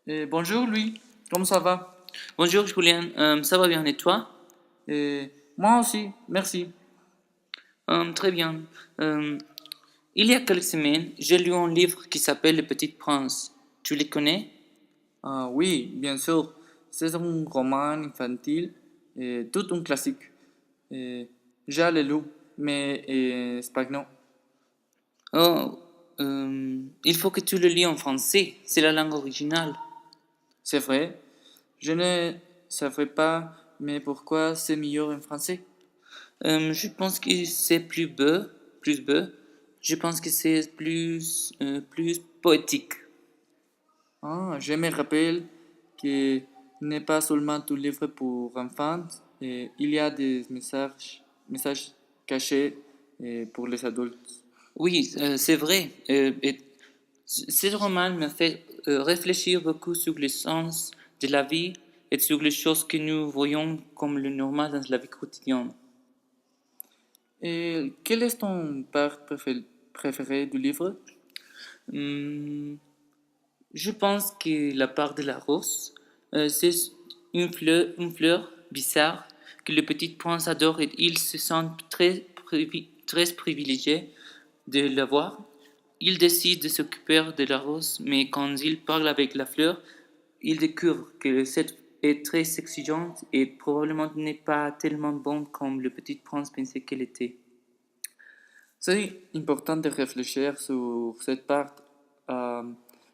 Bonjour Louis, comment ça va? Bonjour Julien, ça va bien et toi? Moi aussi, merci. Très bien. Euh, il y a quelques semaines, j'ai lu un livre qui s'appelle Le Petit Prince. Tu le connais? Ah oui, bien sûr, c'est un roman infantile et tout un classique. Et, j'ai le lu, mais espagnol. Oh, il faut que tu le lis en français, c'est la langue originale. C'est vrai, je ne savais pas, mais pourquoi c'est mieux en français? Je pense que c'est plus beau. Je pense que c'est plus poétique. Ah, je me rappelle que n'est pas seulement un livre pour enfants, et il y a des messages cachés pour les adultes. Oui, c'est vrai. Et ce roman me fait réfléchir beaucoup sur le sens de la vie et sur les choses que nous voyons comme le normal dans la vie quotidienne. Et quel est ton part préféré du livre? Hum, je pense que la part de la rose, c'est une fleur bizarre que le petit prince adore et il se sent très privilégié de l'avoir. Il décide de s'occuper de la rose, mais quand il parle avec la fleur, il découvre que cette est très exigeante et probablement n'est pas tellement bonne comme le petit prince pensait qu'elle était. C'est important de réfléchir sur cette part. Euh,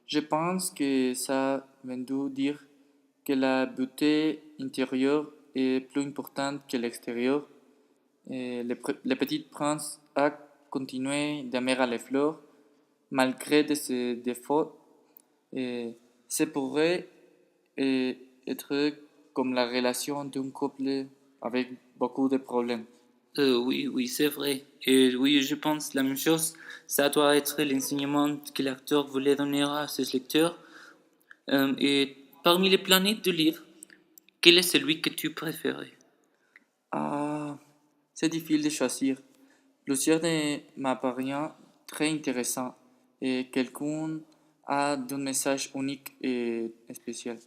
je pense que ça veut dire que la beauté intérieure est plus importante que l'extérieur. Et le petit prince a continué d'aimer les fleurs malgré de ses défauts. Et ça pourrait euh, être comme la relation d'un couple avec beaucoup de problèmes. Oui, oui, c'est vrai. Et oui, je pense la même chose. Ça doit être l'enseignement que l'acteur voulait donner à ses lecteurs. Et parmi les planètes du livre, quel est celui que tu préférais? Ah, c'est difficile de choisir. Plusieurs de m'apparaissent très intéressants et quelqu'un a un message unique et spécial.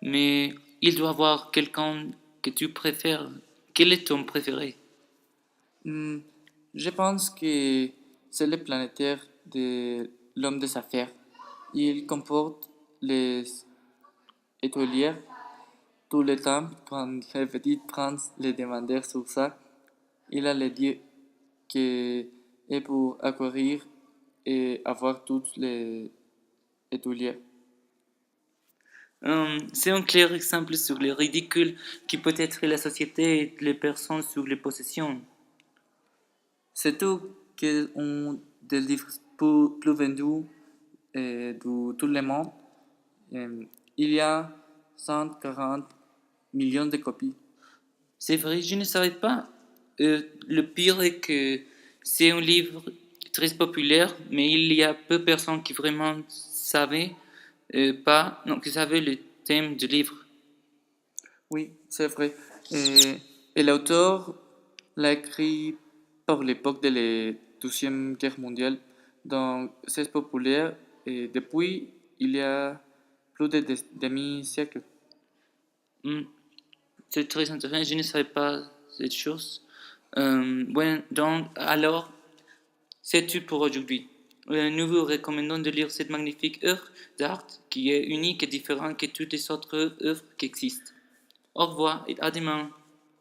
Mais il doit y avoir quelqu'un que tu préfères. Quel est ton préféré? Hmm, je pense que c'est le planétaire de l'homme des affaires. Il comporte les étoiles tout le temps. Quand le petit prince le demandait sur ça, il allait dire que est pour acquérir et avoir toutes les étoiles. C'est un clair exemple sur le ridicule qui peut être la société et les personnes sur les possessions. C'est tout qu'un des livres plus vendus de tout le monde. Il y a 140 millions de copies. C'est vrai, je ne savais pas. Le pire est que c'est un livre très populaire, mais il y a peu de personnes qui vraiment savaient pas, non, qui savaient le thème du livre. Oui, c'est vrai. Et l'auteur l'a écrit pour l'époque de la Deuxième Guerre mondiale, donc c'est populaire et depuis il y a plus de demi-siècle. Hmm, c'est très intéressant, je ne savais pas cette chose. Bon, donc, alors, c'est tout pour aujourd'hui. Nous vous recommandons de lire cette magnifique œuvre d'art qui est unique et différente que toutes les autres œuvres qui existent. Au revoir et à demain.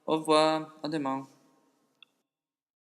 Au revoir, à demain.